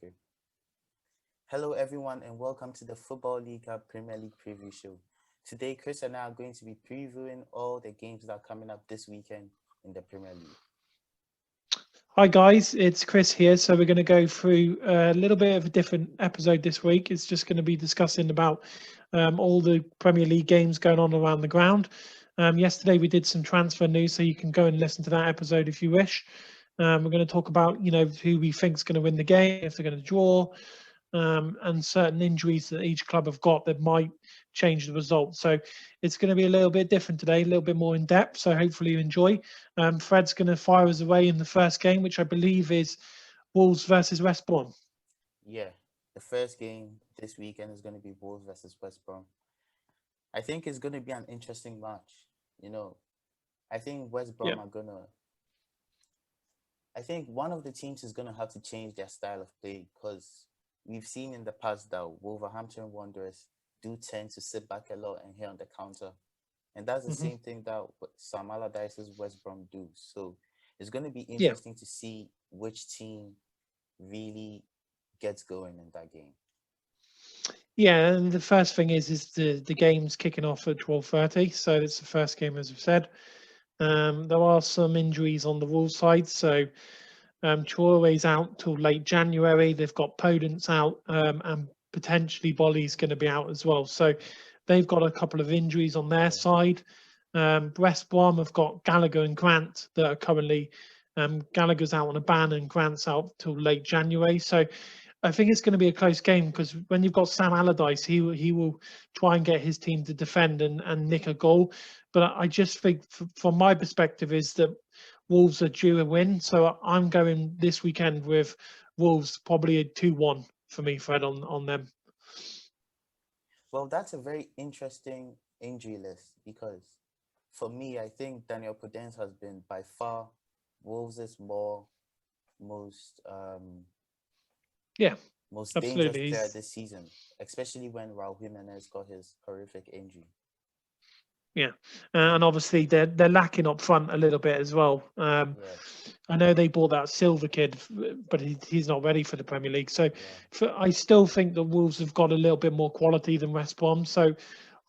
Okay. Hello, everyone, and welcome to the Football League Premier League preview show. Today, Chris and I are going to be previewing all the games that are coming up this weekend in the Premier League. Hi guys, it's Chris here. So we're going to go through a little bit of a different episode this week. It's just going to be discussing about all the Premier League games going on around the ground. Yesterday we did some transfer news, so you can go and listen to that episode if you wish. We're going to talk about who we think is going to win the game, if they're going to draw, and certain injuries that each club have got that might change the result. So it's going to be a little bit different today, a little bit more in depth. So hopefully you enjoy. Fred's going to fire us away in the first game, which I believe is Wolves versus West Brom. Yeah, the first game this weekend is going to be Wolves versus West Brom. I think it's going to be an interesting match. I think West Brom are going to. I think one of the teams is going to have to change their style of play because we've seen in the past that Wolverhampton Wanderers do tend to sit back a lot and hit on the counter. And that's the same thing that Sam Allardyce's West Brom do. So it's going to be interesting to see which team really gets going in that game. Yeah, and the first thing is the game's kicking off at 12:30, so it's the first game, as we've said. There are some injuries on the Wolves side, so Traore's out till late January. They've got Podence out, and potentially Bolly's going to be out as well. So they've got a couple of injuries on their side. West Brom have got Gallagher and Grant that are currently Gallagher's out on a ban and Grant's out till late January. So I think it's going to be a close game because when you've got Sam Allardyce, he will try and get his team to defend and nick a goal. But I just think, from my perspective, is that Wolves are due a win. So I'm going this weekend with Wolves, probably a 2-1 for me, Fred, on them. Well, that's a very interesting injury list because for me, I think Daniel Podence has been by far Wolves' most dangerous absolutely player this season, especially when Raul Jimenez got his horrific injury. Yeah, and obviously they're lacking up front a little bit as well. I know they bought that Silver kid, but he's not ready for the Premier League. So I still think that Wolves have got a little bit more quality than West Brom. So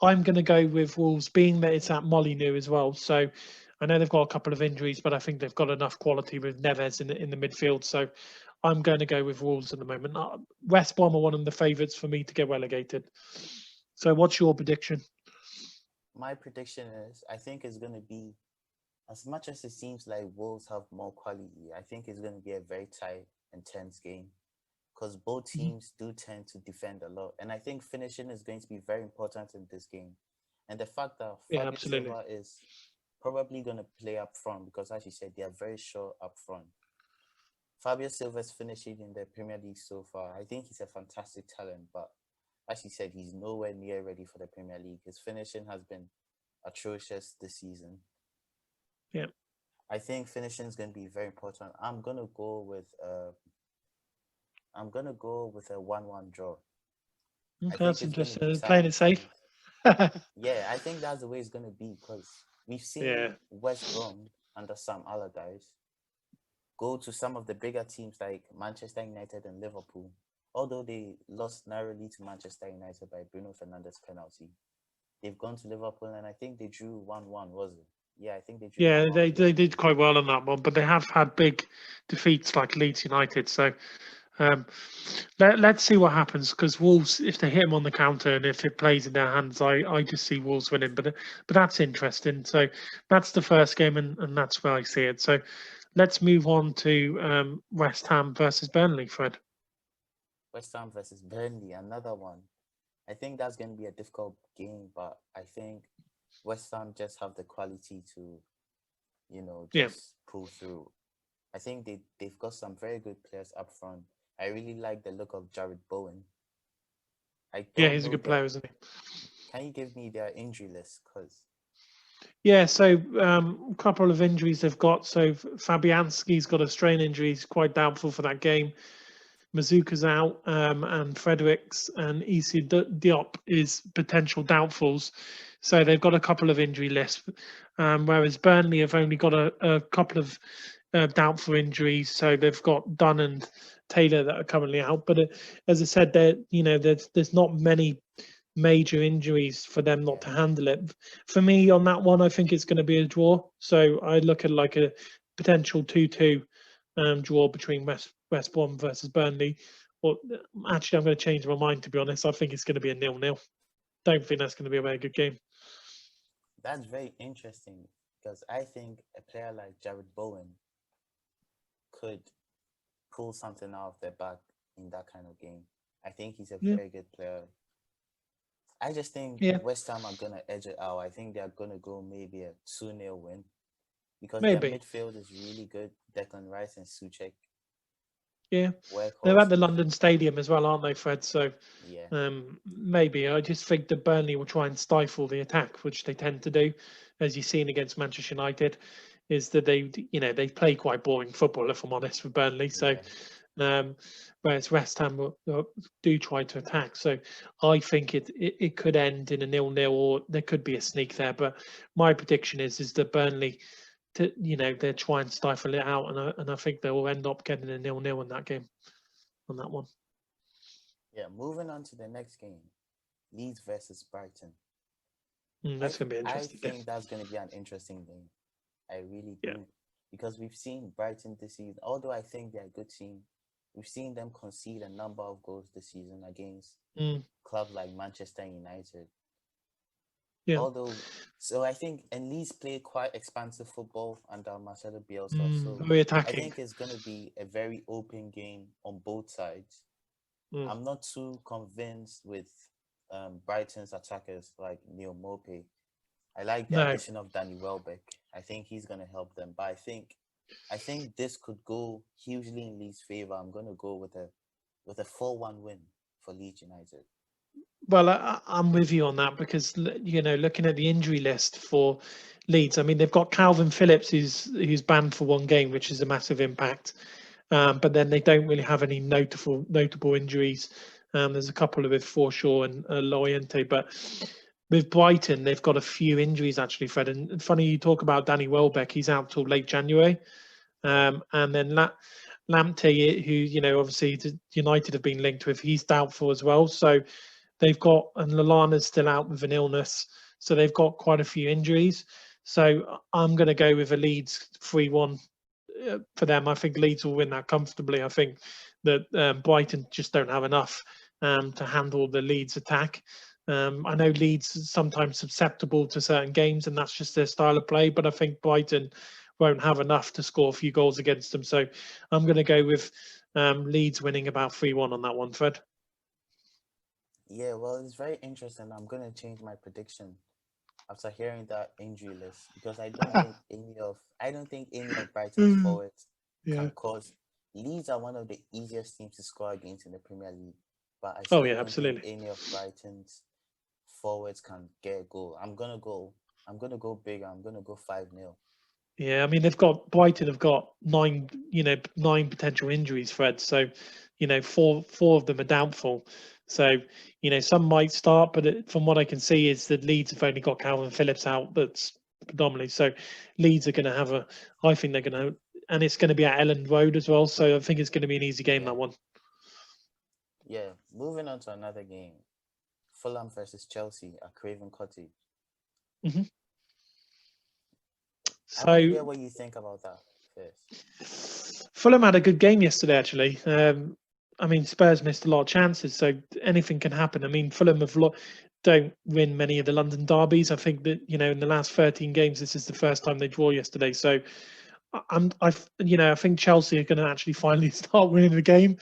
I'm going to go with Wolves, being that it's at Molineux as well. So I know they've got a couple of injuries, but I think they've got enough quality with Neves in the midfield. So I'm going to go with Wolves at the moment. West Brom are one of the favourites for me to get relegated. So what's your prediction? My prediction is I think it's going to be, as much as it seems like Wolves have more quality, I think it's going to be a very tight and tense game because both teams do tend to defend a lot. And I think finishing is going to be very important in this game. And the fact that Fabio Silva is probably going to play up front because, as you said, they are very short up front. Fabio Silva's finishing in the Premier League so far. I think he's a fantastic talent, but as he said, he's nowhere near ready for the Premier League. His finishing has been atrocious this season. Yeah. I think finishing is going to be very important. I'm gonna go with a 1-1 draw. That's interesting. Playing it safe. Yeah, I think that's the way it's gonna be because we've seen West Brom under Sam Allardyce go to some of the bigger teams like Manchester United and Liverpool. Although they lost narrowly to Manchester United by Bruno Fernandes' penalty, they've gone to Liverpool and I think they drew 1-1, was it? Yeah, I think they drew 1-1. Yeah, they did quite well on that one, but they have had big defeats like Leeds United. So let's see what happens because Wolves, if they hit them on the counter and if it plays in their hands, I just see Wolves winning. But that's interesting. So that's the first game and that's where I see it. So let's move on to West Ham versus Burnley, Fred. West Ham versus Burnley, another one. I think that's going to be a difficult game, but I think West Ham just have the quality to, just pull through. I think they've got some very good players up front. I really like the look of Jared Bowen. He's a good player, isn't he? Can you give me their injury list? So a couple of injuries they've got. So Fabianski's got a strain injury. He's quite doubtful for that game. Mazuka's out, and Fredericks and Issa Diop is potential doubtfuls. So they've got a couple of injury lists, whereas Burnley have only got a couple of doubtful injuries. So they've got Dunn and Taylor that are currently out. But as I said, there's not many major injuries for them not to handle it. For me, on that one, I think it's going to be a draw. So I look at like a potential 2-2 draw between West Brom versus Burnley. Or actually, I'm going to change my mind, to be honest. I think it's going to be a 0-0. Don't think that's going to be a very good game. That's very interesting because I think a player like Jared Bowen could pull something out of their back in that kind of game. I think he's a very good player. I just think West Ham are going to edge it out. I think they're going to go maybe a 2-0 win because their midfield is really good. Declan Rice and Souček. Yeah, they're at the London Stadium as well, aren't they, Fred? So maybe. I just think that Burnley will try and stifle the attack, which they tend to do, as you've seen against Manchester United, is that they play quite boring football, if I'm honest, with Burnley. So whereas West Ham do try to attack. So I think it could end in a 0-0 or there could be a sneak there. But my prediction is that Burnley, they're trying to stifle it out, and I think they will end up getting a 0-0 in that game, on that one. Yeah, moving on to the next game, Leeds versus Brighton. That's going to be interesting. I think that's going to be an interesting game. I really do. Because we've seen Brighton this season, although I think they're a good team, we've seen them concede a number of goals this season against clubs like Manchester United. Yeah. So I think Leeds play quite expansive football under Marcelo Bielsa. So very attacking. I think it's going to be a very open game on both sides. I'm not too convinced with Brighton's attackers like Neil Maupay. I like the addition of Danny Welbeck. I think he's going to help them. But I think this could go hugely in Leeds' favor. I'm going to go with a 4-1 win for Leeds United. Well, I'm with you on that because looking at the injury list for Leeds, I mean they've got Calvin Phillips who's banned for one game, which is a massive impact. But then they don't really have any notable injuries. There's a couple with Forshaw and Loriente, but with Brighton they've got a few injuries actually, Fred. And funny you talk about Danny Welbeck; he's out till late January, and then Lamptey, who obviously United have been linked with, he's doubtful as well. So they've got, and Lallana's still out with an illness, so they've got quite a few injuries. So I'm going to go with a Leeds 3-1 for them. I think Leeds will win that comfortably. I think that Brighton just don't have enough to handle the Leeds attack. I know Leeds is sometimes susceptible to certain games, and that's just their style of play. But I think Brighton won't have enough to score a few goals against them. So I'm going to go with Leeds winning about 3-1 on that one, Fred. Yeah, well, it's very interesting. I'm going to change my prediction after hearing that injury list because I don't think any of Brighton's forwards can cause. Leeds are one of the easiest teams to score against in the Premier League, but I still don't think any of Brighton's forwards can get a goal. I'm gonna go bigger. I'm gonna go 5-0. Yeah, I mean Brighton have got nine potential injuries, Fred. So, four of them are doubtful. So, some might start, but from what I can see is that Leeds have only got Calvin Phillips out. That's predominantly. So, Leeds are going to have I think they're going to, and it's going to be at Elland Road as well. So I think it's going to be an easy game, that one. Yeah, moving on to another game. Fulham versus Chelsea at Craven Cottage. So, I want to hear what you think about that first. Fulham had a good game yesterday, actually. I mean, Spurs missed a lot of chances, so anything can happen. I mean, Fulham don't win many of the London derbies. I think that in the last 13 games, this is the first time they draw yesterday. So, I think Chelsea are going to actually finally start winning the game.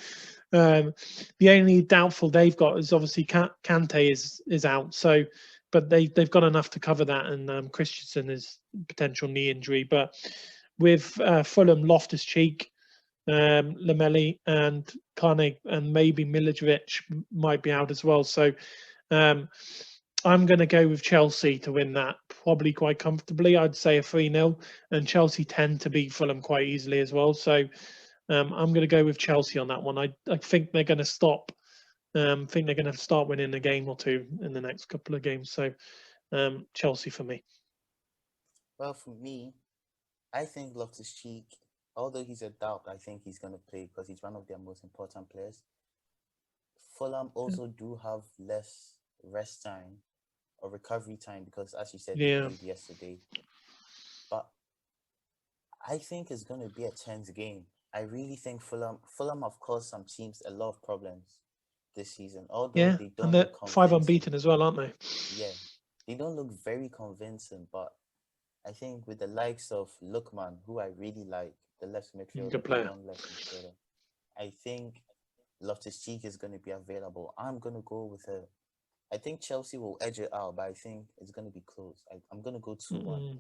The only doubtful they've got is obviously Kante is out. So, but they've got enough to cover that, and Christensen is potential knee injury. But with Fulham, Loftus-Cheek, Lameli and Kane and maybe Milivojevic might be out as well. So I'm going to go with Chelsea to win that probably quite comfortably. I'd say a 3-0, and Chelsea tend to beat Fulham quite easily as well. So I'm going to go with Chelsea on that one. I think they're going to stop. I think they're going to start winning a game or two in the next couple of games. So Chelsea for me. Well, for me, I think Loftus-Cheek although he's a doubt, I think he's going to play because he's one of their most important players. Fulham also do have less rest time or recovery time because, as you said, they Yeah. played yesterday. But I think it's going to be a tense game. I really think Fulham have caused some teams a lot of problems this season, although Yeah. they And don't they're look 5 convincing. unbeaten as well, aren't they? Yeah, they don't look very convincing, but I think with the likes of Lookman, who I really like, the left Good midfielder, the player. young left midfielder, I think Loftus-Cheek is going to be available. I'm going to go with a. I think Chelsea will edge it out, but I think it's going to be close. I'm going to go 2-1. Mm.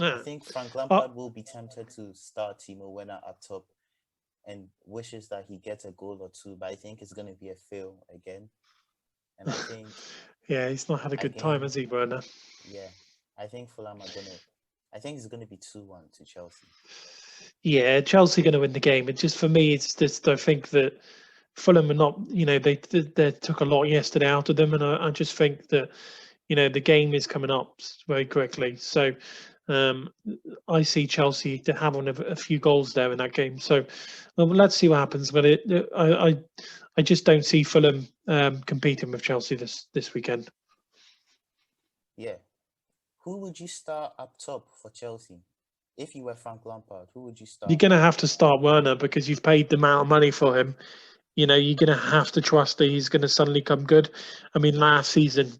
I Yeah. think Frank Uh, Lampard will be tempted to start Timo Werner up top and wishes that he gets a goal or two, but I think it's going to be a fail again. And I think yeah, he's not had a good time, again, has he, Werner? yeah, I think Fulham are going to. I think it's going to be 2-1 to Chelsea. Yeah, Chelsea going to win the game. It just for me, it's just I think that Fulham are not. They took a lot yesterday out of them, and I just think that the game is coming up very quickly. So um, I see Chelsea to having a few goals there in that game. So let's see what happens. But I just don't see Fulham competing with Chelsea this weekend. Yeah. Who would you start up top for Chelsea? If you were Frank Lampard, who would you You're start? going to have to start Werner because you've paid the amount of money for him. You're going to have to trust that he's going to suddenly come good. I mean, last season,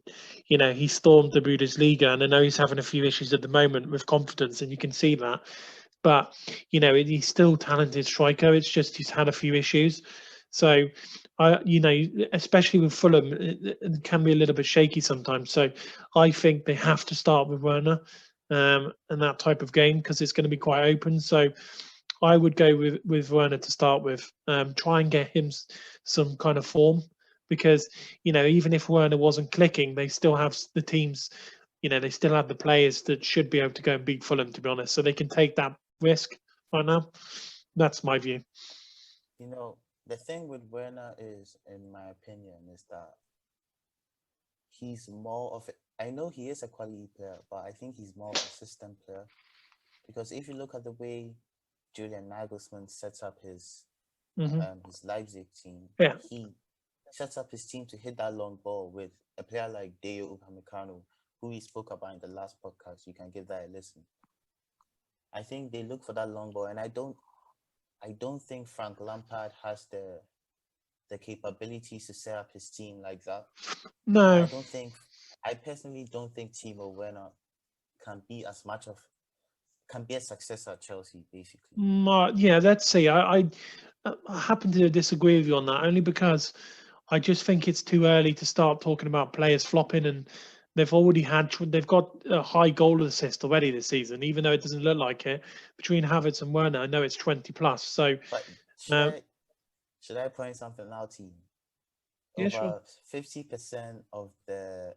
he stormed the Bundesliga, and I know he's having a few issues at the moment with confidence, and you can see that. But he's still a talented striker. It's just he's had a few issues. So, especially with Fulham, it can be a little bit shaky sometimes. So, I think they have to start with Werner and that type of game because it's going to be quite open. So, I would go with Werner to start with. Try and get him some kind of form because even if Werner wasn't clicking, they still have the teams. They still have the players that should be able to go and beat Fulham. To be honest, so they can take that risk right now. That's my view. The thing with Werner is, in my opinion, is that he's more of a. I know he is a quality player, but I think he's more of a system player because if you look at the way Julian Nagelsmann sets up Hmm. his Leipzig team, Yeah, he sets up his team to hit that long ball with a player like Deo Upamecano, who we spoke about in the last podcast. You can give that a listen. I think they look for that long ball, and I don't think Frank Lampard has the capabilities to set up his team like that. And no, I personally don't think Timo Werner can be a success at Chelsea, basically. yeah. Let's see. I happen to disagree with you on that only because I just think it's too early to start talking about players flopping, and they've got a high goal assist already this season, even though it doesn't look like it. Between Havertz and Werner, I know it's 20 plus. So But should uh, I should I point something out to you? yeah, sure. Over 50% of the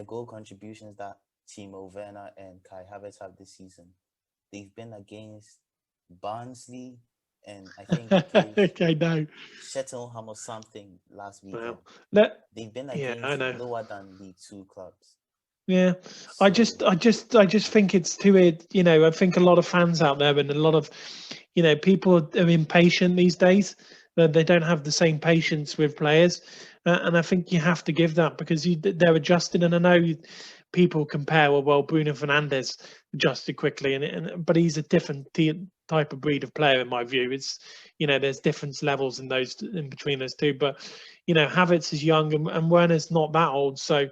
goal contributions that Timo Werner and Kai Havertz have this season, they've been against Barnsley and I think against Okay, no. Cheltenham or something last weekend. Well, let They've been yeah, I against know. lower than League Two clubs. Yeah, So I just think it's too. I think a lot of fans out there and a lot of, people are impatient these days. That they don't have the same patience with players, and I think you have to give that because they're adjusting. And I know people compare, well, Bruno Fernandes adjusted quickly, but he's a different type of breed of player in my view. It's there's different levels in between those two, but Havertz is young and Werner's not that old, so.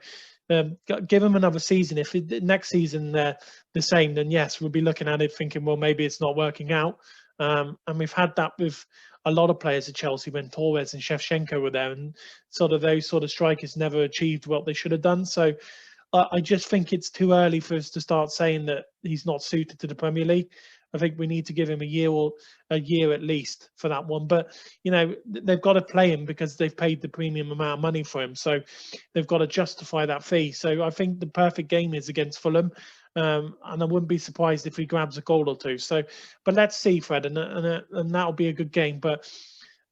Give them another season. If next season they're the same, then yes, we'll be looking at it thinking, well, maybe it's not working out. And we've had that with a lot of players at Chelsea when Torres and Shevchenko were there, and sort of those sort of strikers never achieved what they should have done. So I just think it's too early for us to start saying that he's not suited to the Premier League. I think we need to give him a year at least for that one. But they've got to play him because they've paid the premium amount of money for him, so they've got to justify that fee. So I think the perfect game is against Fulham, and I wouldn't be surprised if he grabs a goal or two. So, but let's see, Fred, and that'll be a good game. But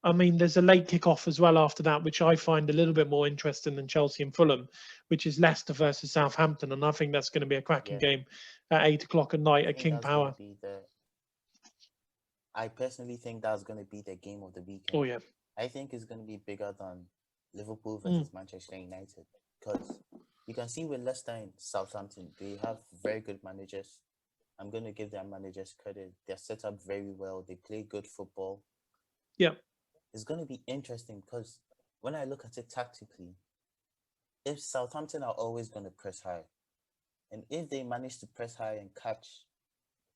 I mean, there's a late kick-off as well after that, which I find a little bit more interesting than Chelsea and Fulham, which is Leicester versus Southampton, and I think that's going to be a cracking yeah, game at 8 o'clock at night I at think King that's gonna Power. be the I personally think that's going to be the game of the weekend. Oh yeah. I think it's going to be bigger than Liverpool Mm. versus Manchester United because you can see with Leicester and Southampton, they have very good managers. I'm going to give their managers credit. They're set up very well. They play good football. Yeah. It's going to be interesting because when I look at it tactically, if Southampton are always going to press high, and if they manage to press high and catch,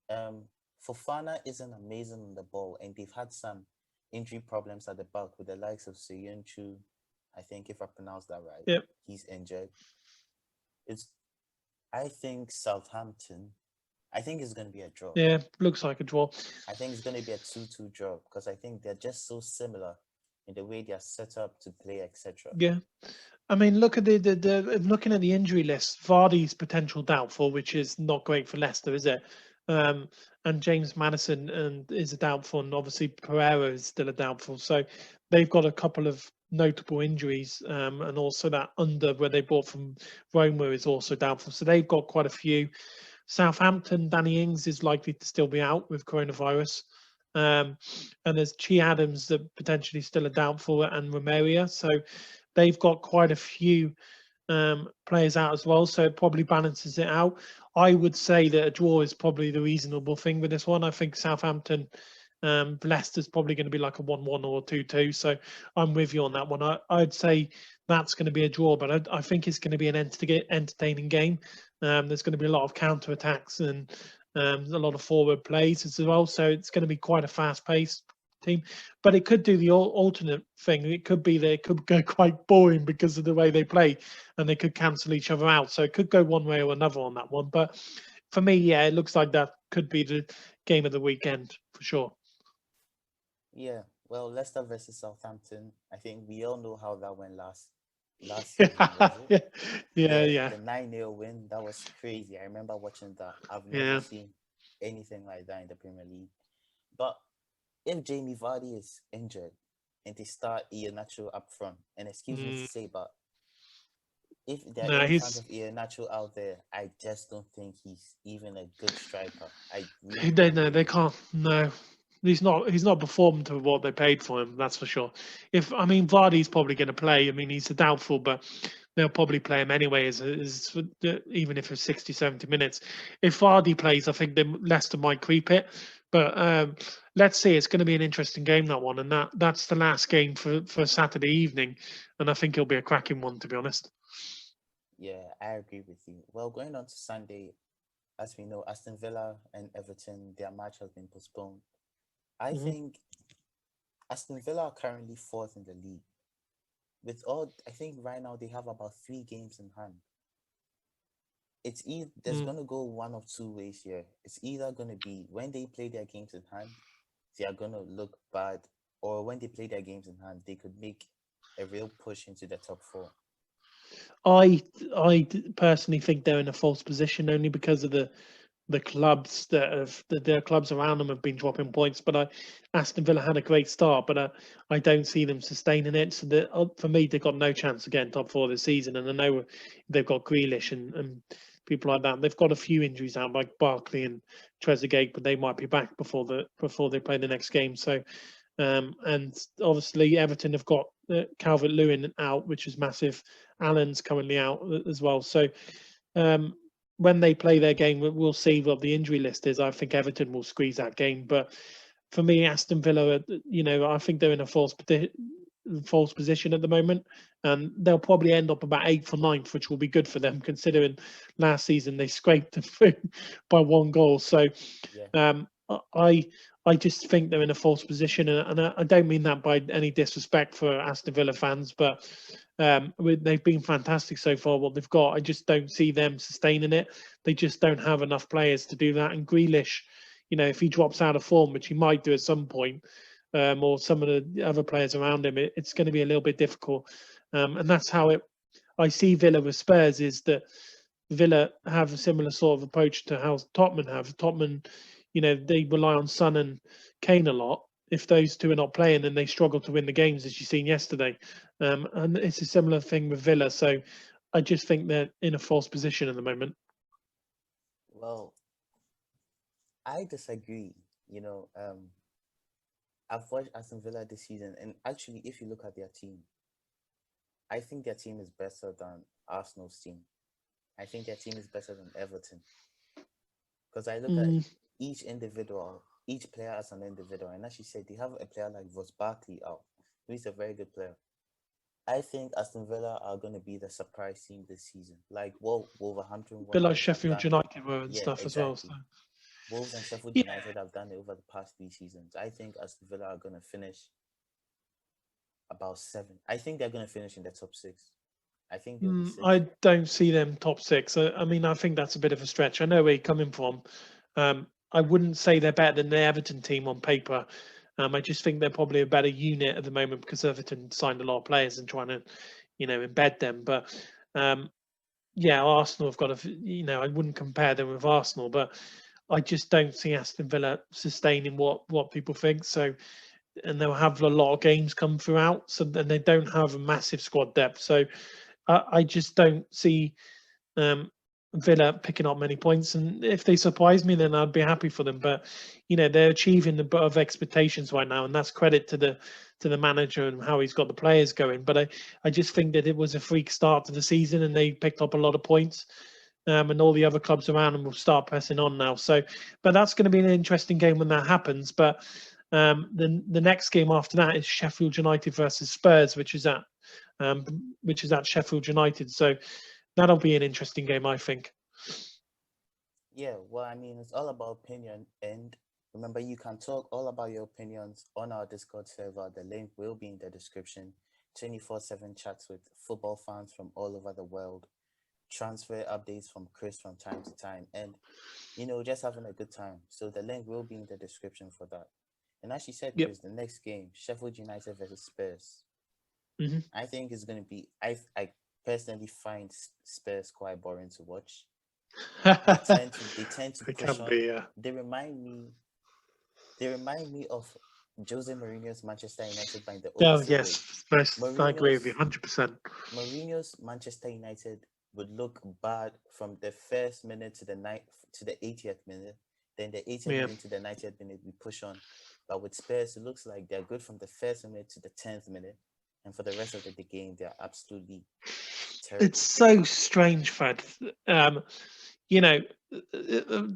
um, Fofana isn't amazing on the ball, and they've had some injury problems at the back with the likes of Soyuncu. I think if I pronounce that right, Yeah. he's injured. It's I think Southampton. I think it's going to be a draw. Yeah. Looks like a draw. I think it's going to be a 2-2 draw because I think they're just so similar in the way they're set up to play, etc. Yeah. I mean, look at the looking at the injury list. Vardy's potential doubtful, which is not great for Leicester, is it? And James Maddison and is a doubtful, and obviously Pereira is still a doubtful. So they've got a couple of notable injuries, and also that under where they bought from Roma is also doubtful. So they've got quite a few. Southampton, Danny Ings is likely to still be out with coronavirus. Um, and there's Chi Adams that potentially still a doubtful, and Romeria. So they've got quite a few players out as well. So it probably balances it out. I would say that a draw is probably the reasonable thing with this one. I think Southampton, Leicester's probably going to be like a 1-1 or 2-2. So I'm with you on that one. I'd say that's going to be a draw, but I think it's going to be an entertaining game. There's going to be a lot of counter attacks and a lot of forward plays as well. So it's going to be quite a fast paced team. But it could do the alternate thing. It could be that it could go quite boring because of the way they play, and they could cancel each other out. So it could go one way or another on that one. But for me, yeah, it looks like that could be the game of the weekend for sure. Yeah, well, Leicester versus Southampton. I think we all know how that went last season, Yeah, was it? yeah, yeah, The yeah, the 9-0 win, that was crazy. I remember watching that. I've never yeah. seen anything like that in the Premier League. But if Jamie Vardy is injured and they start Iheanacho up front, and excuse me to Mm, say, but if there are no, any fans he's of Iheanacho out there, I just don't think he's even a good striker. I really they don't no, they believe it. can't. No, he's not performed to what they paid for him. That's for sure. If I mean Vardy's probably going to play. I mean he's a doubtful, but they'll probably play him anyway. Even if it's 60, 70 minutes. If Vardy plays, I think then Leicester might creep it. But let's see. It's going to be an interesting game, that one, and that's the last game for Saturday evening, and I think it'll be a cracking one, to be honest. Yeah, I agree with you. Well, going on to Sunday, as we know, Aston Villa and Everton, their match has been postponed. I Mhm. think Aston Villa are currently fourth in the league. With all, I think right now they have about 3 games in hand. There's Mm. gonna go one of two ways here. It's either gonna be when they play their games in hand, they are gonna look bad, or when they play their games in hand, they could make a real push into the top four. I personally think they're in a false position only because of the clubs their clubs around them have been dropping points. But Aston Villa had a great start, but I don't see them sustaining it. So for me, they've got no chance of getting top four this season. And I know they've got Grealish and people like that. They've got a few injuries out, like Barkley and Trezeguet, but they might be back before they play the next game. So and obviously Everton have got Calvert Lewin out, which is massive. Allen's currently out as well. So um, when they play their game, we'll see what the injury list is. I think Everton will squeeze that game, but for me, Aston Villa, I think they're in a false position at the moment, and they'll probably end up about eighth or ninth, which will be good for them considering last season they scraped through by one goal. So Yeah, um, I I just think they're in a false position, and I don't mean that by any disrespect for Aston Villa fans, but they've been fantastic so far. What they've got, I just don't see them sustaining it. They just don't have enough players to do that. And Grealish, if he drops out of form, which he might do at some point, or some of the other players around him, it's going to be a little bit difficult. And that's how I see Villa with Spurs is that Villa have a similar sort of approach to how Tottenham have. Tottenham, they rely on Son and Kane a lot. If those two are not playing, then they struggle to win the games, as you've seen yesterday. And it's a similar thing with Villa. So I just think they're in a false position at the moment. well, I disagree. You know, I've watched Aston Villa this season, and actually, if you look at their team, I think their team is better than Arsenal's team. I think their team is better than Everton because I look at Mm, each individual, each player as an individual, and as you said, they have a player like Ross Barkley out, who is a very good player. I think Aston Villa are going to be the surprise team this season, like what Wolverhampton bit like Wanderers have Sheffield done. United were and Yeah, stuff as well. So exactly. Wolves and Sheffield yeah, United have done it over the past 3 seasons. I think Aston Villa are going to finish about seven. I think they're going to finish in the top six. I think they'll be six. I don't see them top six. I mean, I think that's a bit of a stretch. I know where you're coming from. I wouldn't say they're better than the Everton team on paper. I just think they're probably a better unit at the moment because Everton signed a lot of players and trying to, embed them. But um, yeah, Arsenal have got I wouldn't compare them with Arsenal, but I just don't see Aston Villa sustaining what people think. So, and they'll have a lot of games come throughout, so then they don't have a massive squad depth. So, I just don't see um, Villa picking up many points. And if they surprise me, then I'd be happy for them. But they're achieving the above expectations right now, and that's credit to the manager and how he's got the players going. But I just think that it was a freak start to the season, and they picked up a lot of points. And all the other clubs around them will start pressing on now. So, but that's going to be an interesting game when that happens. But the next game after that is Sheffield United versus Spurs, which is at Sheffield United. So that'll be an interesting game, I think. Yeah, well, I mean, it's all about opinion. And remember, you can talk all about your opinions on our Discord server. The link will be in the description. 24/7 chats with football fans from all over the world, transfer updates from Chris from time to time, and just having a good time. So the link will be in the description for that. And as you said, Yep. Chris, the next game, Sheffield United versus Spurs. Hmm. I think it's going to be. I personally find Spurs quite boring to watch. They tend to It push can on. be, yeah. They remind me they remind me of Jose Mourinho's Manchester United, by the Oh, opposite way. yes. Best. I agree with you Mourinho's 100%. Mourinho's Manchester United would look bad from the first minute to the 80th minute. Then the 80th Yeah. minute to the 90th minute we push on. But with Spurs, it looks like they're good from the first minute to the 10th minute. And for the rest of the game, they're absolutely It's terrible. so strange, Fred. Um, you know,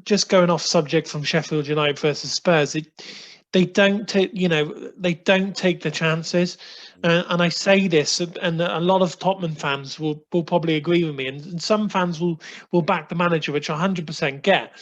just going off subject from Sheffield United versus Spurs, they don't take the chances, Yeah. and I say this, and a lot of Tottenham fans will probably agree with me, and some fans will back the manager, which I 100% get,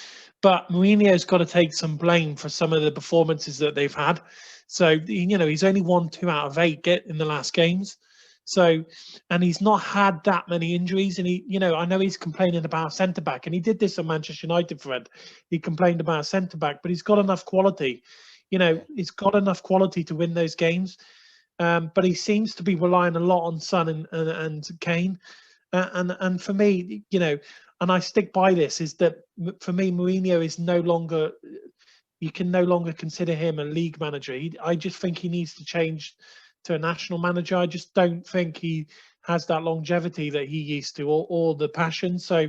but Mourinho's got to take some blame for some of the performances that they've had. So he's only won 2 out of 8 get in the last games. So, and he's not had that many injuries. And I know he's complaining about centre back, and he did this at Manchester United, Fred. He complained about centre back, but he's got Yeah. enough quality. Yeah. He's got enough quality to win those games. But he seems to be relying a lot on Son and Kane. And for me, and I stick by this, is that for me, Mourinho is no longer. You can no longer consider him a league manager. I just think he needs to change to a national manager. I just don't think he has that longevity that he used to, or the passion. So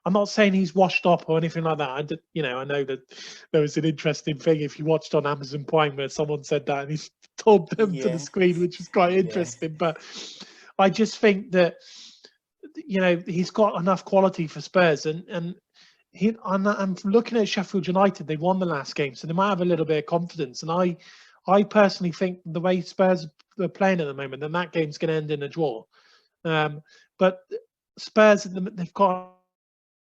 I'm not saying he's washed up or anything like that. I know that there was an interesting thing if you watched on Amazon Prime where someone said that and he told them to the Yeah. screen, which is quite Yeah. interesting. But I just think that he's got enough quality for Spurs, and I'm looking at Sheffield United. They won the last game, so they might have a little bit of confidence. And I personally think the way Spurs are playing at the moment, then that game's going to end in a draw. But Spurs, they've got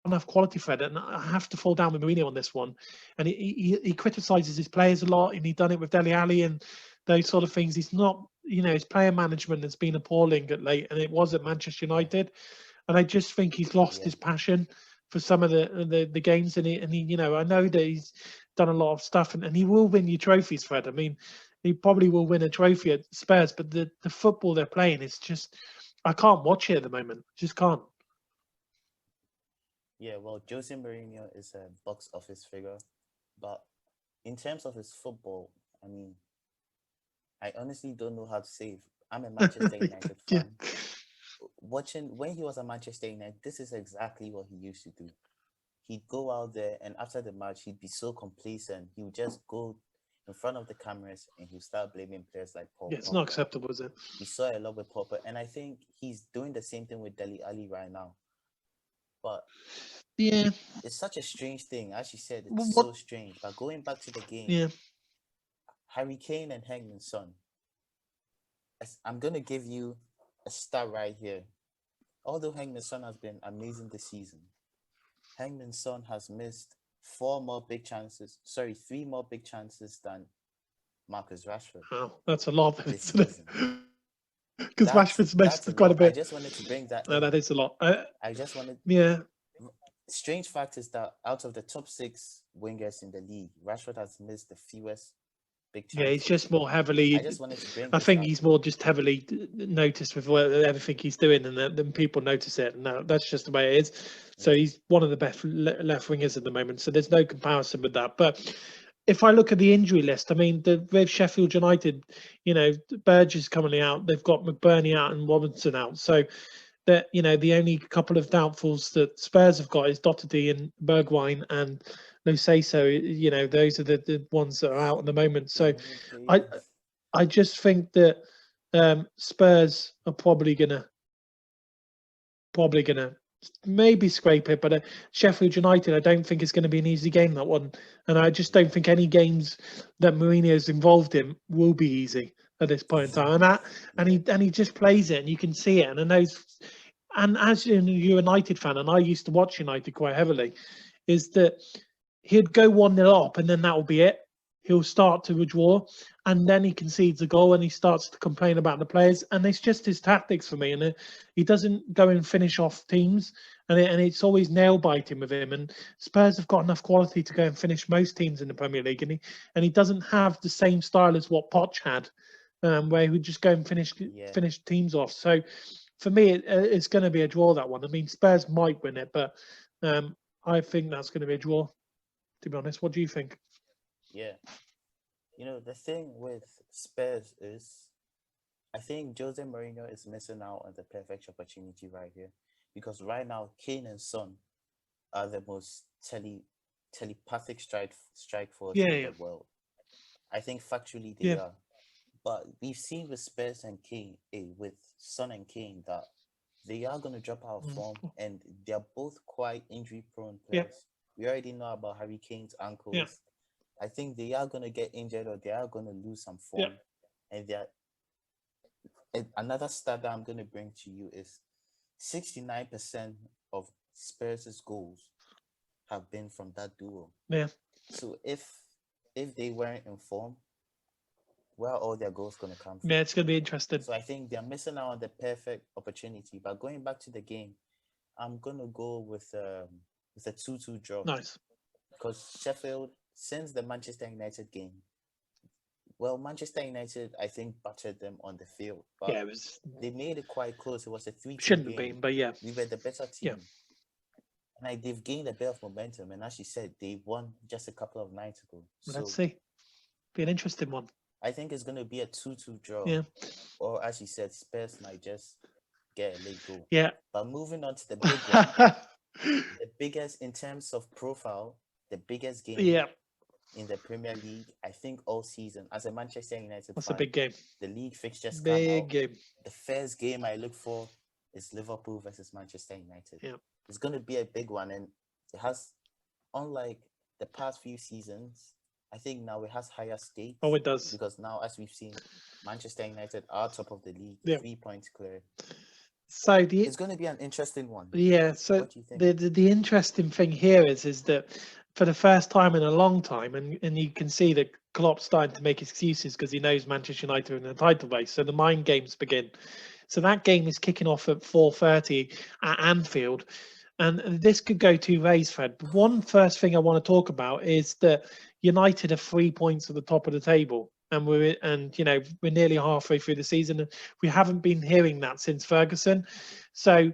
enough quality for it, and I have to fall down with Mourinho on this one. And he criticizes his players a lot, and he's done it with Dele Alli and those sort of things. He's not, his player management has been appalling at late, and it was at Manchester Yeah. United. And I just think he's lost Yeah. his passion for some of the games, and he I know that he's done a lot of stuff, and he will win you trophies, Fred. I mean, he probably will win a trophy at Spurs, but the football they're playing is just, I can't watch it at the moment. Just can't. Yeah, well, Jose Mourinho is a box office figure, but in terms of his football, I mean, I honestly don't know how to say it. I'm a Manchester United Yeah. fan. Watching when he was at Manchester United, this is exactly what he used to do. He'd go out there, and after the match, he'd be so complacent. He would just go. in front of the cameras and he'll start blaming players like Paul Yeah, it's Pogba. not acceptable, is it? We saw a lot with Pogba, and I think he's doing the same thing with Dele Alli right now. But Yeah. it's such a strange thing. As you said, it's What? so strange. But going back to the game, Yeah. Harry Kane and Heung-min Son. I'm gonna give you a stat right here. Although Heung-min Son has been amazing this season, Heung-min Son has missed three more big chances than Marcus Rashford Oh, that's a lot this season. Because Rashford's That's a missed quite a lot. I bit. just wanted to bring that No, in. that is a lot. I just wanted. Yeah. Strange fact is that out of the top 6 wingers in the league, Rashford has missed the fewest big chances. Yeah, he's just more heavily. I just wanted to bring. I think up. he's more just heavily noticed with everything he's doing, and then people notice it. And that's just the way it is. So he's one of the best left wingers at the moment. So there's no comparison with that. But if I look at the injury list, I mean, with Sheffield United, Burgess coming out, they've got McBurney out and Robinson out. So that the only couple of doubtfuls that Spurs have got is Doherty and Bergwijn and Lo Celso. Those are the ones that are out at the moment. So I just think that Spurs are probably gonna maybe scrape it, but Sheffield United, I don't think it's going to be an easy game, that one. And I just don't think any games that Mourinho's involved in will be easy at this point in time. And he just plays it, and you can see it. And I know, and as a United fan, and I used to watch United quite heavily, is that he'd go 1-0 up, and then that will be it. He'll start to withdraw, and then he concedes a goal and he starts to complain about the players. And it's just his tactics for me. And he doesn't go and finish off teams, and it's always nail biting with him. And Spurs have got enough quality to go and finish most teams in the Premier League, and he doesn't have the same style as what Poch had, where he would just go and finish teams off. So for me, it's going to be a draw, that one. I mean, Spurs might win it, but I think that's going to be a draw, to be honest. What do you think? Yeah. The thing with Spurs is, I think Jose Mourinho is missing out on the perfect opportunity right here. Because right now, Kane and Son are the most telepathic strike force in the world. I think factually they are. But we've seen with Spurs and Kane, with Son and Kane, that they are going to drop out of form, and they're both quite injury-prone players. We already know about Harry Kane's ankles. I think they are going to get injured, or they are going to lose some form. And another stat that I'm going to bring to you is 69% of Spurs' goals have been from that duo. Yeah. So if they weren't in form, where are all their goals going to come from? Yeah, it's going to be interesting. So I think they're missing out on the perfect opportunity. But going back to the game, I'm going to go with a 2-2 draw. Nice. Because Sheffield, since the Manchester United game, Manchester United, I think, battered them on the field. But they made it quite close. It was a 3-2 Shouldn't game. have been, but yeah. We were the better team. And they've gained a bit of momentum. And as you said, they won just a couple of nights ago. Let's see. Be an interesting one. I think it's going to be a 2-2 draw. Yeah. Or as you said, Spurs might just get a late goal. Yeah. But moving on to the big one. The biggest, in terms of profile, the biggest game in the Premier League, I think, all season. As a Manchester United That's fan, a big game. The league fixtures big come out. Game. The first game I look for is Liverpool versus Manchester United. Yeah. It's going to be a big one, and it has, unlike the past few seasons, I think now it has higher stakes. Oh, it does. Because now, as we've seen, Manchester United are top of the league, 3 points clear. So it's going to be an interesting one. Yeah. So what do you think? The interesting thing here is that for the first time in a long time, and you can see that Klopp's starting to make excuses because he knows Manchester United are in the title race. So the mind games begin. So that game is kicking off at 4:30 at Anfield. And this could go 2 ways, Fred. One first thing I want to talk about is that United are 3 points at the top of the table. And we're nearly halfway through the season, and we haven't been hearing that since Ferguson. So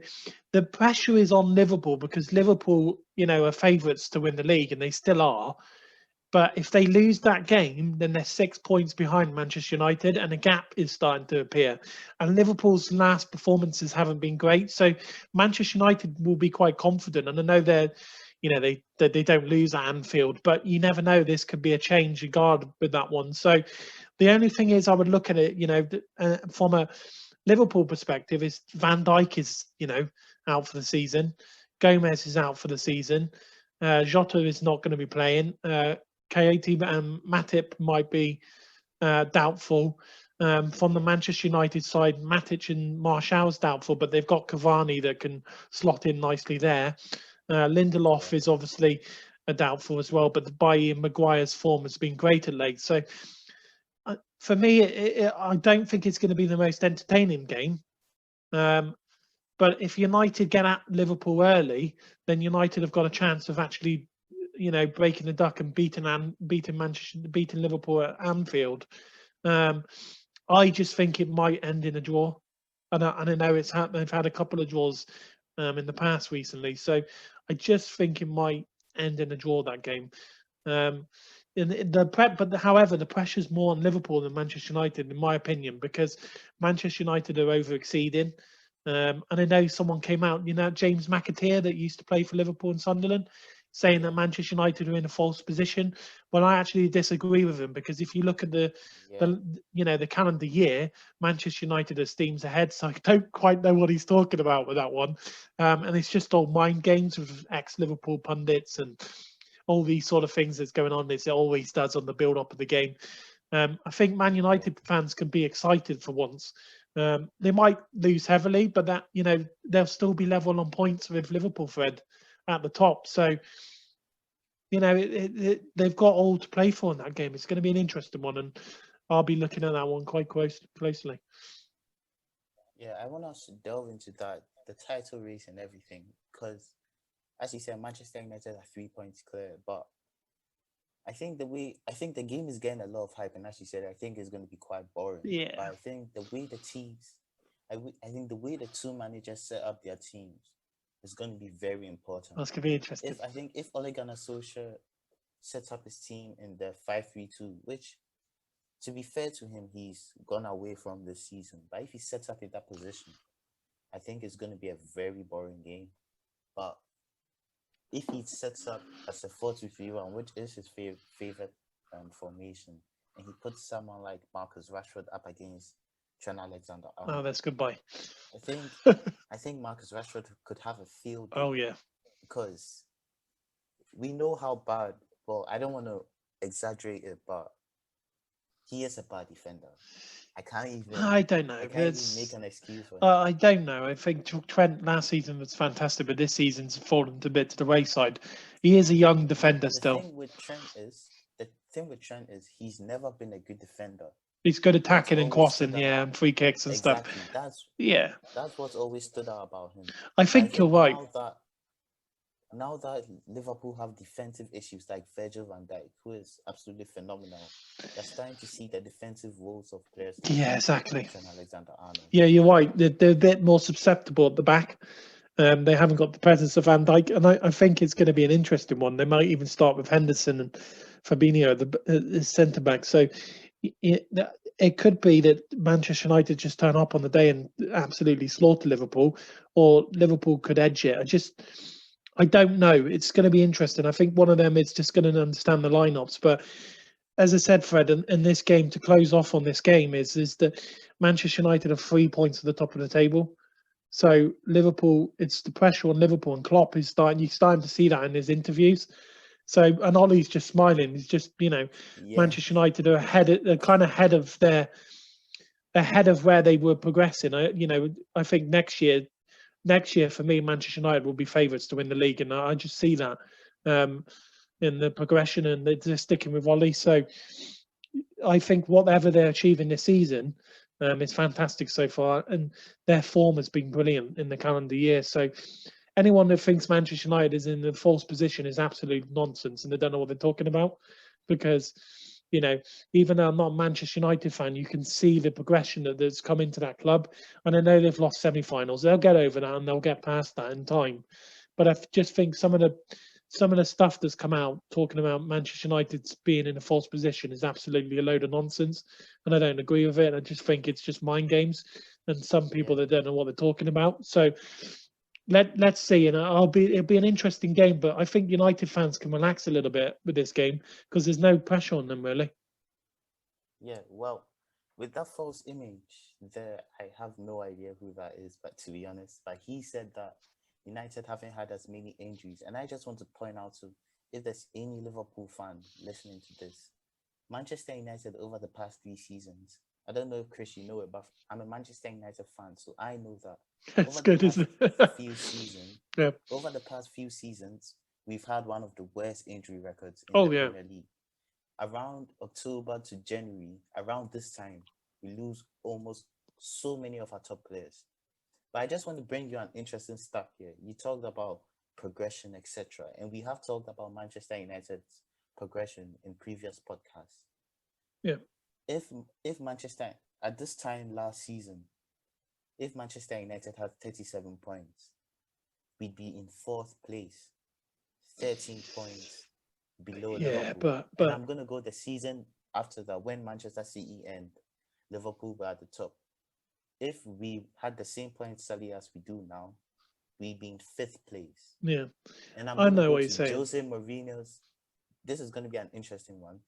the pressure is on Liverpool because Liverpool, are favourites to win the league, and they still are. But if they lose that game, then they're 6 points behind Manchester United, and a gap is starting to appear. And Liverpool's last performances haven't been great, so Manchester United will be quite confident. And I know they're, they don't lose at Anfield. But you never know. This could be a change of guard with that one. So the only thing is, I would look at it, from a Liverpool perspective, is Van Dijk is, out for the season. Gomez is out for the season. Jota is not going to be playing. KAT and Matip might be doubtful. From the Manchester United side, Matic and Martial's doubtful, but they've got Cavani that can slot in nicely there. Lindelof is obviously a doubtful as well, but the Bailly and Maguire's form has been great of late. So for me, I don't think it's going to be the most entertaining game. But if United get at Liverpool early, then United have got a chance of actually, breaking the duck and beating Liverpool at Anfield. I just think it might end in a draw, and I know it's happened. They've had a couple of draws in the past recently, so I just think it might end in a draw, that game. However, the pressure's more on Liverpool than Manchester United, in my opinion, because Manchester United are over-exceeding. And I know someone came out, James McAteer, that used to play for Liverpool and Sunderland, saying that Manchester United are in a false position. Well, I actually disagree with him, because if you look at the calendar year, Manchester United are steams ahead. So I don't quite know what he's talking about with that one. And it's just all mind games with ex-Liverpool pundits and all these sort of things that's going on, as it always does on the build-up of the game. I think Man United fans can be excited for once. They might lose heavily, but that they'll still be level on points with Liverpool, Fred, at the top. So they've got all to play for in that game. It's going to be an interesting one, and I'll be looking at that one quite closely. Yeah, I want us to delve into that, the title race and everything, because as you said, Manchester United are 3 points clear, but I think the game is getting a lot of hype, and as you said, I think it's going to be quite boring. Yeah. But I think the way the teams, I think the way the two managers set up their teams is going to be very important. That's going to be interesting. If Ole Gunnar Solskjaer sets up his team in the 5-3-2, which, to be fair to him, he's gone away from this season. But if he sets up in that position, I think it's going to be a very boring game. But if he sets up as a 4-2-3-1, which is his favorite formation, and he puts someone like Marcus Rashford up against Trent Alexander-Arnold, oh, that's goodbye. I think Marcus Rashford could have a field day. Oh yeah, because we know how bad. Well, I don't want to exaggerate it, but he is a bad defender. I don't know. I can't even make an excuse for him. I don't know. I think Trent last season was fantastic, but this season's fallen a bit to the wayside. He is a young defender still. The thing with Trent is he's never been a good defender. He's good attacking and crossing, and free kicks and stuff. That's what's always stood out about him. I think you're right. Now that Liverpool have defensive issues like Virgil van Dijk, who is absolutely phenomenal, they're starting to see the defensive roles of players. Yeah, exactly. Alexander-Arnold. Yeah, you're right. They're a bit more susceptible at the back. They haven't got the presence of Van Dijk, and I think it's going to be an interesting one. They might even start with Henderson and Fabinho, the centre back. So it could be that Manchester United just turn up on the day and absolutely slaughter Liverpool, or Liverpool could edge it. I don't know. It's going to be interesting. I think one of them is just going to understand the lineups. But as I said, Fred, in this game, to close off on this game, is that Manchester United are 3 points at the top of the table. So Liverpool, it's the pressure on Liverpool, and Klopp is you're starting to see that in his interviews. So, and Ollie's just smiling. He's just, Manchester United are kind of ahead of where they were progressing. I think next year for me, Manchester United will be favourites to win the league, and I just see that in the progression, and they're sticking with Ollie. So I think whatever they're achieving this season is fantastic so far, and their form has been brilliant in the calendar year. So anyone that thinks Manchester United is in the false position is absolute nonsense, and they don't know what they're talking about, because even though I'm not a Manchester United fan, you can see the progression that's come into that club. And I know they've lost semi-finals. They'll get over that and they'll get past that in time. But I just think some of the stuff that's come out talking about Manchester United being in a false position is absolutely a load of nonsense. And I don't agree with it. I just think it's just mind games and some people that don't know what they're talking about. So let's see, and it'll be an interesting game. But I think United fans can relax a little bit with this game because there's no pressure on them really. Yeah, well, with that false image there, I have no idea who that is, but to be honest, but he said that United haven't had as many injuries. And I just want to point out to if there's any Liverpool fan listening to this, Manchester United over the past 3 seasons. I don't know if Chris, you know it, but I'm a Manchester United fan, so I know that That's over the good, past isn't it? few seasons, Yeah. over the past few seasons, we've had one of the worst injury records in the Oh yeah. Premier League. Around October to January, around this time, we lose almost so many of our top players. But I just want to bring you an interesting stat here. You talked about progression, etc., and we have talked about Manchester United's progression in previous podcasts. Yeah. If if Manchester at this time last season, if Manchester United had 37 points, we'd be in fourth place, 13 points below Yeah, Liverpool. but And but I'm gonna go the season after that when Manchester City and Liverpool were at the top. If we had the same point tally as we do now, we'd be in fifth place. yeah, And I'm I gonna know go what you're to saying. Jose Mourinho's. This is gonna be an interesting one.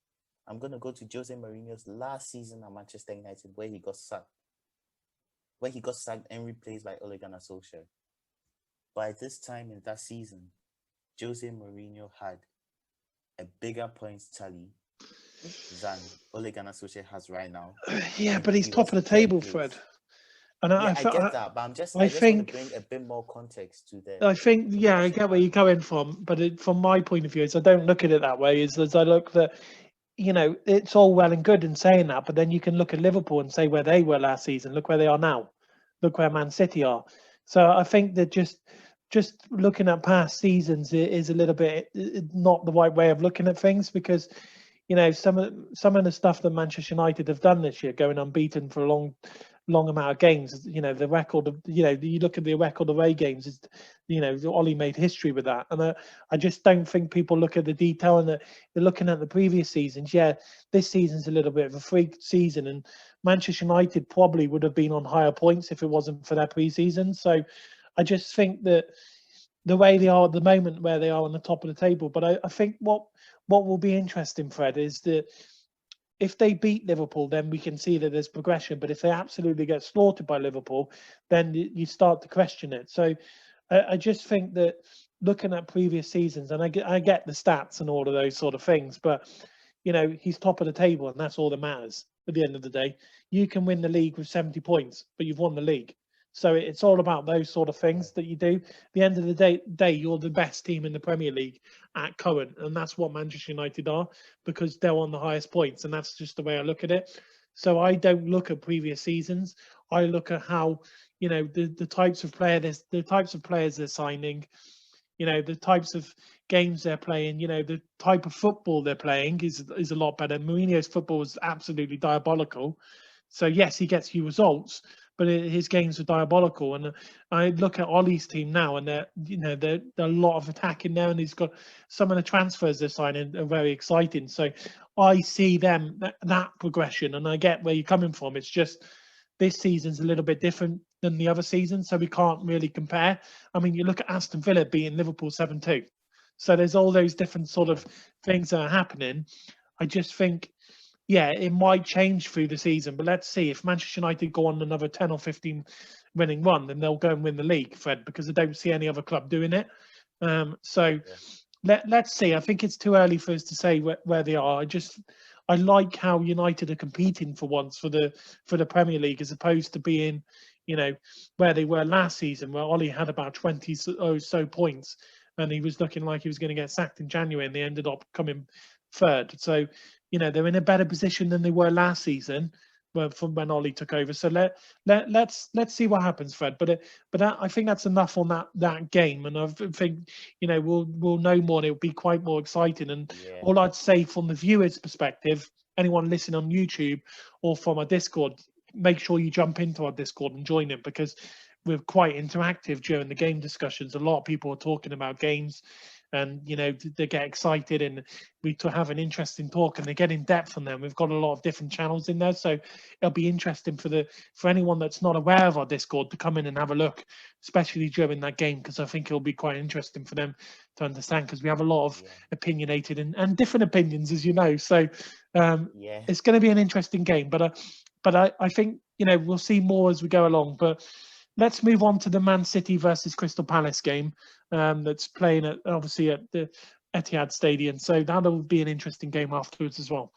I'm gonna go to Jose Mourinho's last season at Manchester United, where he got sacked, and replaced by Ole Gunnar Solskjaer. By this time in that season, Jose Mourinho had a bigger points tally than Ole Gunnar Solskjaer has right now, Yeah, and but he's he was top of in the third table, Fred. place. And Yeah, I get I, that, but I I just want to think bring a bit more context to the I think, yeah, I progression. get where you're coming from, but from my point of view, is I don't look at it that way. Is as I look that, it's all well and good in saying that, but then you can look at Liverpool and say where they were last season. Look where they are now. Look where Man City are. So I think that just looking at past seasons is a little bit not the right way of looking at things because some of the stuff that Manchester United have done this year, going unbeaten for a long amount of games. The record of you look at the record of away games is Ollie made history with that, and I just don't think people look at the detail and they're looking at the previous seasons. Yeah, this season's a little bit of a freak season, and Manchester United probably would have been on higher points if it wasn't for their pre-season. So I just think that the way they are at the moment, where they are on the top of the table. But I think what will be interesting, Fred, is that if they beat Liverpool, then we can see that there's progression. But if they absolutely get slaughtered by Liverpool, then you start to question it. So I just think that looking at previous seasons, and I get the stats and all of those sort of things, but he's top of the table, and that's all that matters at the end of the day. You can win the league with 70 points, but you've won the league. So it's all about those sort of Yeah, things that you do. At the end of the day, you're the best team in the Premier League at current, and that's what Manchester United are because they're on the highest points, and that's just the way I look at it. So I don't look at previous seasons. I look at how the types of players they're signing, the types of games they're playing, the type of football they're playing is a lot better. Mourinho's football is absolutely diabolical. So yes, he gets you results, but his games are diabolical. And I look at Ollie's team now, and they're a lot of attack in there, and he's got some of the transfers they're signing are very exciting. So I see them that progression, and I get where you're coming from. It's just this season's a little bit different than the other season, so we can't really compare. I mean, you look at Aston Villa beating Liverpool 7-2. So there's all those different sort yeah, of things that are happening. I just think, yeah, it might change through the season, but let's see if Manchester United go on another 10 or 15 winning run, then they'll go and win the league, Fred, because I don't see any other club doing it. So yeah, let's see. I think it's too early for us to say where they are. I like how United are competing for once for the Premier League as opposed to being, where they were last season, where Ollie had about 20 so points, and he was looking like he was going to get sacked in January, and they ended up coming third. So, they're in a better position than they were last season. From when Ollie took over, so let's see what happens, Fred. But I think that's enough on that game, and I think we'll know more. And it'll be quite more exciting. And yeah. all I'd say from the viewers' perspective, anyone listening on YouTube or from our Discord, make sure you jump into our Discord and join it because we're quite interactive during the game discussions. A lot of people are talking about games, and they get excited, and we to have an interesting talk, and they get in depth on them. We've got a lot of different channels in there, so it'll be interesting for anyone that's not aware of our Discord to come in and have a look, especially during that game, because I think it'll be quite interesting for them to understand, because we have a lot of opinionated and different opinions, as you know. So it's going to be an interesting game, but I think we'll see more as we go along. But let's move on to the Man City versus Crystal Palace game that's playing obviously at the Etihad Stadium. So that'll be an interesting game afterwards as well.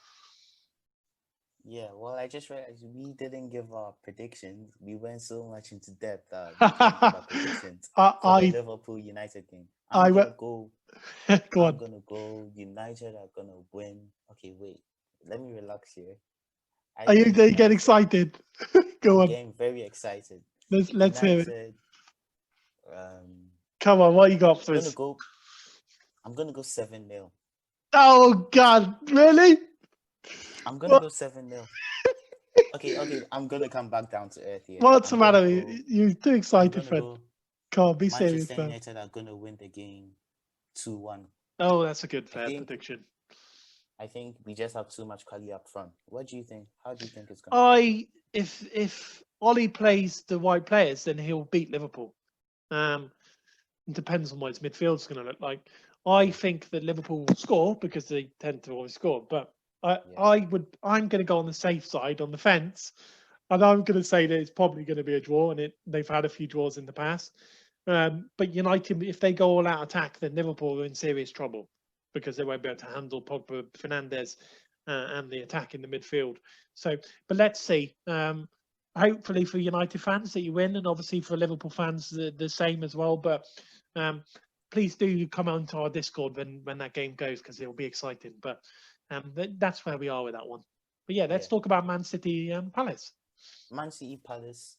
Yeah, well, I just realized we didn't give our predictions. We went so much into depth that we didn't give our predictions for the Liverpool United game. I'm gonna go United are gonna win. Okay, wait. Let me relax here. Are you getting excited? Go on. I'm getting very excited. Let's hear it. Come on, what you got for us? I'm gonna go 7-0. Oh God, really? I'm gonna go 7-0. Okay, I'm gonna come back down to earth here. What's the matter? You're too excited, Fred. Come on, be serious, Manchester United are gonna win the game 2-1. Oh, that's a good fair prediction. I think we just have too much quality up front. What do you think? How do you think it's going? If Ollie plays the right players, then he'll beat Liverpool. It depends on what his midfield's going to look like. I think that Liverpool will score because they tend to always score. But I'm going to go on the safe side, on the fence, and I'm going to say that it's probably going to be a draw, and they've had a few draws in the past. But United, if they go all out attack, then Liverpool are in serious trouble, because they won't be able to handle Pogba, Fernandes, and the attack in the midfield. So, but let's see. Hopefully for United fans that you win, and obviously for Liverpool fans the same as well. But please do come onto our Discord when that game goes, because it'll be exciting. But that's where we are with that one. But let's talk about Man City Palace. Man City Palace.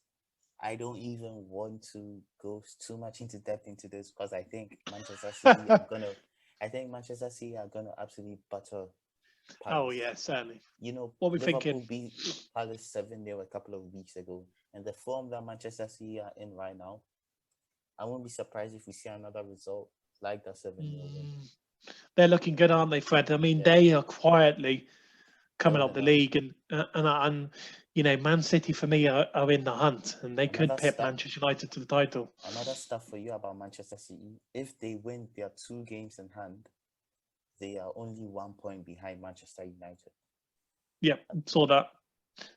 I don't even want to go too much into depth into this, because I think Manchester City Manchester City are gonna absolutely butter Palace. Oh yeah, certainly. What we Liverpool beat Palace 7-0 a couple of weeks ago, and the form that Manchester City are in right now, I won't be surprised if we see another result like that 7-0 win. They're looking good, aren't they, Fred? I mean, they are quietly coming up the league, and Man City for me are in the hunt, and they could pip Manchester United to the title. Another stuff for you about Manchester City: if they win their 2 games in hand, they are only 1 point behind Manchester United. Yeah, saw that.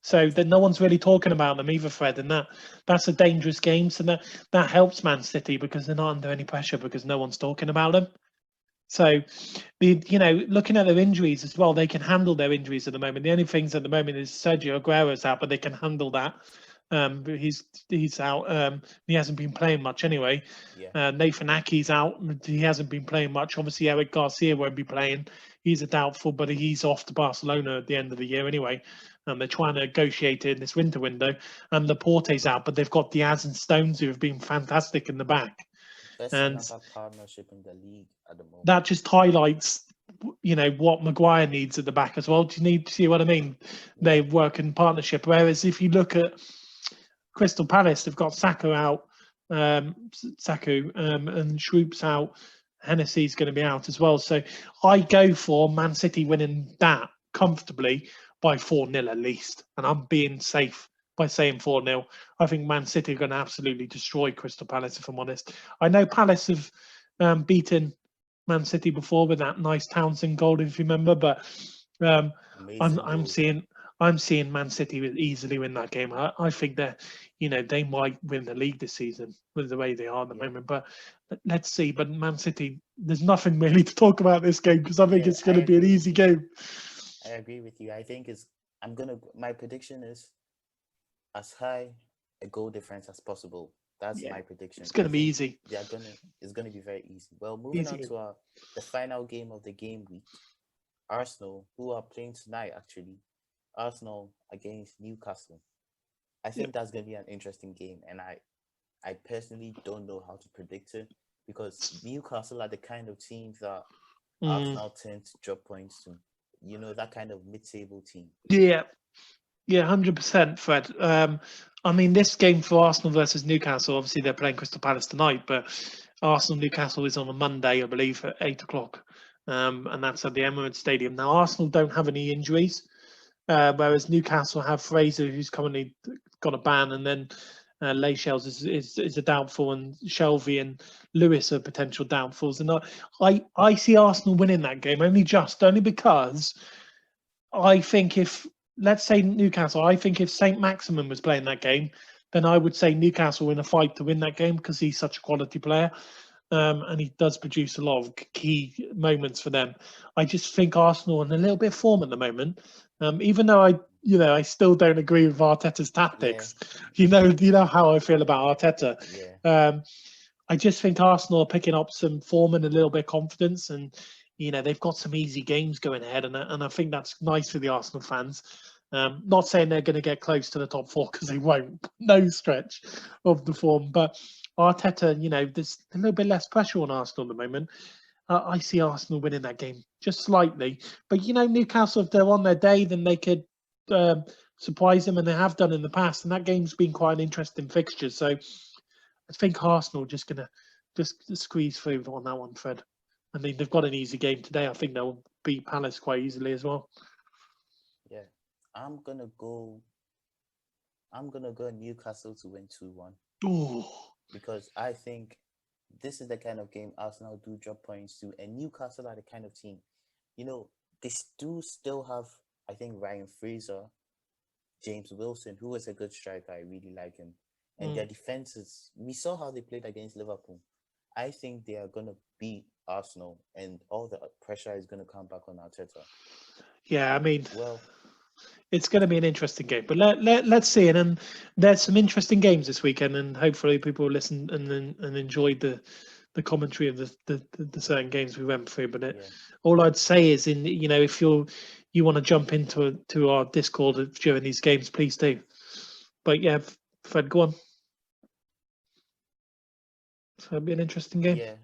So then no one's really talking about them either, Fred, and that's a dangerous game. So that helps Man City, because they're not under any pressure, because no one's talking about them. So, looking at their injuries as well, they can handle their injuries at the moment. The only things at the moment is Sergio Aguero's out, but they can handle that. He's out. He hasn't been playing much anyway. Nathan Ake's out. He hasn't been playing much. Obviously, Eric Garcia won't be playing. He's a doubtful, but he's off to Barcelona at the end of the year anyway. And they're trying to negotiate it in this winter window. And Laporte's out, but they've got Diaz and Stones, who have been fantastic in the back. Best partnership in the league at the moment. That just highlights, what Maguire needs at the back as well. Do you need to see what I mean? They work in partnership. Whereas if you look at Crystal Palace, they've got Saka out, and Schroop's out. Hennessy's going to be out as well. So I go for Man City winning that comfortably by 4-0 at least. And I'm being safe by saying 4-0. I think Man City are going to absolutely destroy Crystal Palace, if I'm honest. I know Palace have beaten Man City before with that nice Townsend goal, if you remember, but I'm seeing Man City easily win that game. I think that they might win the league this season with the way they are at the moment. But let's see. But Man City, there's nothing really to talk about this game, because I think it's going to be an easy game. I agree with you. I think my prediction is as high a goal difference as possible. That's my prediction. It's going to be easy. It's going to be very easy. Well, moving on to the final game of the game week. Arsenal, who are playing tonight, actually. Arsenal against Newcastle. I think that's going to be an interesting game, and I personally don't know how to predict it, because Newcastle are the kind of teams that Arsenal tend to drop points to. That kind of mid-table team. Yeah, 100%, Fred. I mean, this game for Arsenal versus Newcastle, obviously they're playing Crystal Palace tonight, but Arsenal Newcastle is on a Monday, I believe, at 8 o'clock, and that's at the Emirates Stadium. Now, Arsenal don't have any injuries, whereas Newcastle have Fraser, who's currently got a ban, and then Layshels is a doubtful, and Shelby and Lewis are potential doubtfuls. And I see Arsenal winning that game only because I think if, let's say Newcastle, I think if Saint Maximin was playing that game, then I would say Newcastle in a fight to win that game because he's such a quality player. And he does produce a lot of key moments for them. I just think Arsenal are in a little bit of form at the moment, even though I still don't agree with Arteta's tactics. Yeah. You know how I feel about Arteta. Yeah. I just think Arsenal are picking up some form and a little bit of confidence, and they've got some easy games going ahead, and I think that's nice for the Arsenal fans. Not saying they're going to get close to the top four because they won't, no stretch of the form. But Arteta, there's a little bit less pressure on Arsenal at the moment. I see Arsenal winning that game just slightly. But Newcastle, if they're on their day, then they could surprise them, and they have done in the past. And that game's been quite an interesting fixture. So I think Arsenal just going to just squeeze through on that one, Fred. I mean, they've got an easy game today. I think they'll beat Palace quite easily as well. Yeah. I'm gonna go Newcastle to win 2-1. Oh, Because I think this is the kind of game Arsenal do drop points to, and Newcastle are the kind of team, they do still have, I think, Ryan Fraser, James Wilson, who is a good striker. I really like him. And their defenses, we saw how they played against Liverpool. I think they are going to beat Arsenal, and all the pressure is going to come back on Arteta. Yeah, I mean, well, it's going to be an interesting game, but let's see. And then there's some interesting games this weekend, and hopefully people will listen and enjoy the commentary of the certain games we went through. But all I'd say is, if you want to jump to our Discord during these games, please do. But yeah, Fred, go on. So it'll be an interesting game. Yeah,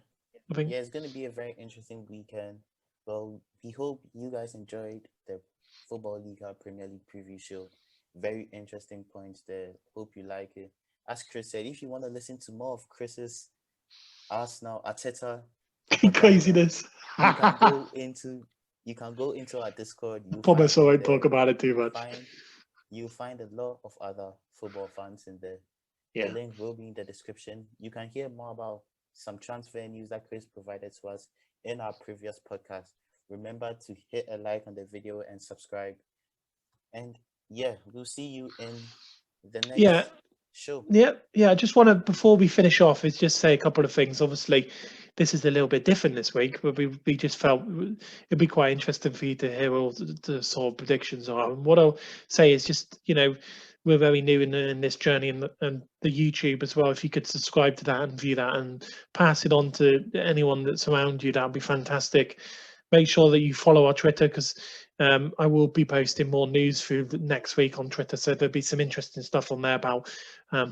I think. Yeah, it's going to be a very interesting weekend. Well, we hope you guys enjoyed the Football League Premier League preview show. Very interesting points there. Hope you like it. As Chris said, if you want to listen to more of Chris's Arsenal Arteta craziness, you can go into our Discord. I promise I won't talk about it too much. You'll find a lot of other football fans in there. Yeah. The link will be in the description. You can hear more about some transfer news that Chris provided to us in our previous podcast. Remember to hit a like on the video and subscribe. And yeah, we'll see you in the next show. Yeah. I just want to, before we finish off, is just say a couple of things. Obviously, this is a little bit different this week, but we just felt it'd be quite interesting for you to hear all the sort of predictions are. And what I'll say is just, we're very new in this journey, and the YouTube as well. If you could subscribe to that and view that and pass it on to anyone that's around you, that would be fantastic. Make sure that you follow our Twitter, because I will be posting more news through next week on Twitter. So there'll be some interesting stuff on there about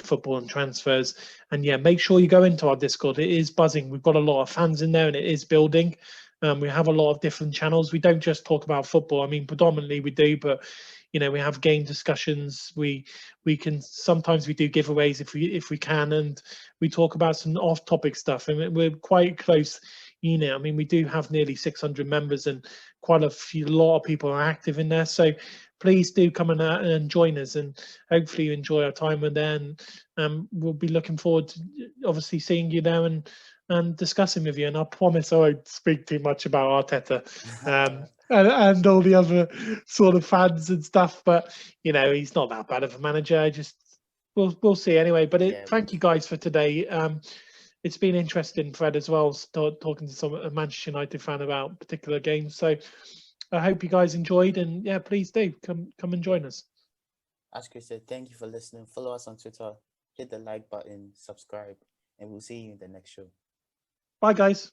football and transfers. And yeah, make sure you go into our Discord. It is buzzing. We've got a lot of fans in there, and it is building. We have a lot of different channels. We don't just talk about football. I mean, predominantly we do, but we have game discussions. We can sometimes we do giveaways if we can, and we talk about some off-topic stuff. And we're quite close. I mean, we do have nearly 600 members, and quite a lot of people are active in there. So please do come and join us, and hopefully you enjoy our time with there. And we'll be looking forward to obviously seeing you there and discussing with you. And I promise I won't speak too much about Arteta and all the other sort of fans and stuff. But he's not that bad of a manager. We'll see anyway. But thank you guys for today. It's been interesting, Fred, as well, talking to a Manchester United fan about particular games. So I hope you guys enjoyed, and yeah, please do come and join us. As Chris said, thank you for listening. Follow us on Twitter, hit the like button, subscribe, and we'll see you in the next show. Bye, guys.